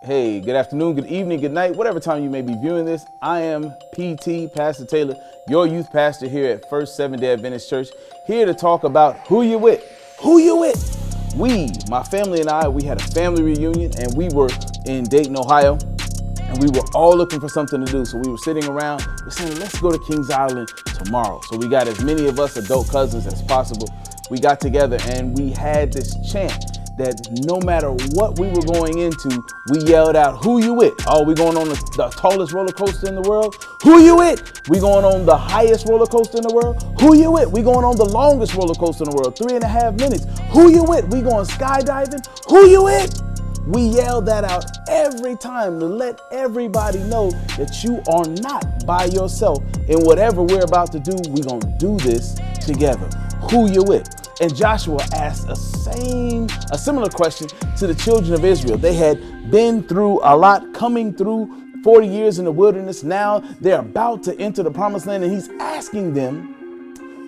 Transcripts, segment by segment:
Hey, good afternoon, good evening, good night, whatever time you may be viewing this. I am PT, Pastor Taylor, your youth pastor here at First Seventh-day Adventist Church, here to talk about who you with. Who you with? My family and I, we had a family reunion and we were in Dayton, Ohio, and we were all looking for something to do. So we were sitting around, we're saying, let's go to Kings Island tomorrow. So we got as many of us adult cousins as possible. We got together and we had this chant that no matter what we were going into, we yelled out, who you with? Oh, we going on the tallest roller coaster in the world? Who you with? We going on the highest roller coaster in the world? Who you with? We going on the longest roller coaster in the world, 3.5 minutes. Who you with? We going skydiving? Who you with? We yelled that out every time to let everybody know that you are not by yourself. In whatever we're about to do, we're gonna do this together. Who you with? And Joshua asked a similar question to the children of Israel. They had been through a lot, coming through 40 years in the wilderness. Now they're about to enter the promised land, and he's asking them,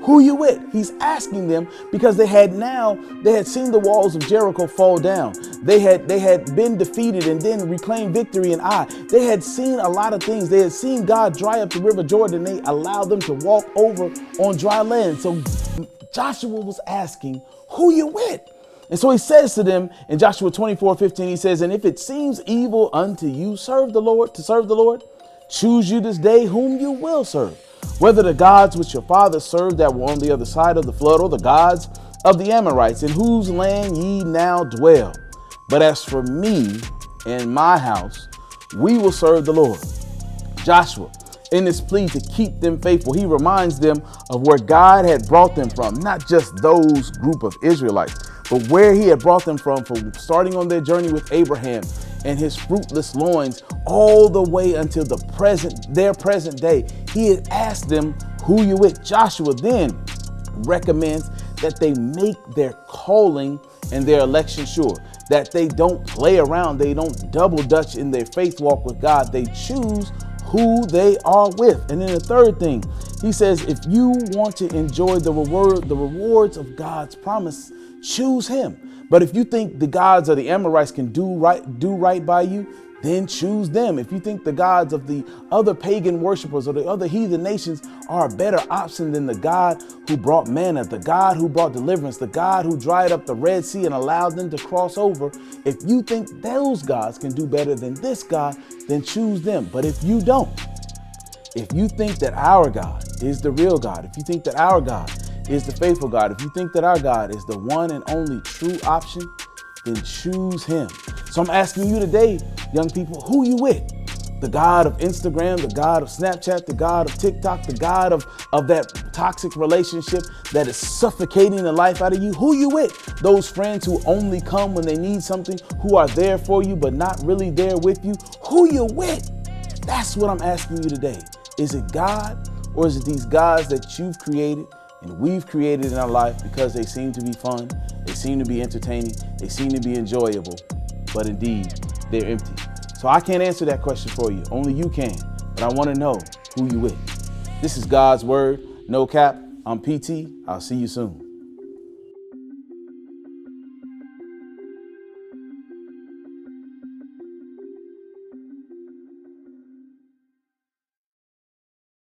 who you with? He's asking them because they had seen the walls of Jericho fall down. They had been defeated and then reclaimed victory in Ai. They had seen a lot of things. They had seen God dry up the river Jordan. They allowed them to walk over on dry land. So Joshua was asking, who you with? And so he says to them in Joshua 24:15, he says, and if it seems evil unto you, to serve the Lord, choose you this day whom you will serve, whether the gods which your fathers served that were on the other side of the flood, or the gods of the Amorites, in whose land ye now dwell. But as for me and my house, we will serve the Lord. Joshua, in this plea to keep them faithful, he reminds them of where God had brought them from, not just those group of Israelites, but where he had brought them from starting on their journey with Abraham and his fruitless loins all the way until their present day. He had asked them, who you with? Joshua then recommends that they make their calling and their election sure, that they don't play around. They don't double dutch in their faith walk with God. They choose who they are with. And then the third thing, he says, if you want to enjoy the rewards of God's promise, choose him. But if you think the gods of the Amorites can do right by you, then choose them. If you think the gods of the other pagan worshipers or the other heathen nations are a better option than the God who brought manna, the God who brought deliverance, the God who dried up the Red Sea and allowed them to cross over, if you think those gods can do better than this God, then choose them. But if you don't, if you think that our God is the real God, if you think that our God is the faithful God, if you think that our God is the one and only true option, then choose him. So I'm asking you today, young people, who you with? The God of Instagram, the God of Snapchat, the God of TikTok, the God of that toxic relationship that is suffocating the life out of you? Who you with? Those friends who only come when they need something, who are there for you but not really there with you? Who you with? That's what I'm asking you today. Is it God, or is it these gods that you've created and we've created in our life because they seem to be fun, they seem to be entertaining, they seem to be enjoyable, but indeed they're empty? So I can't answer that question for you. Only you can. But I want to know who you with. This is God's word, no cap. I'm PT. I'll see you soon.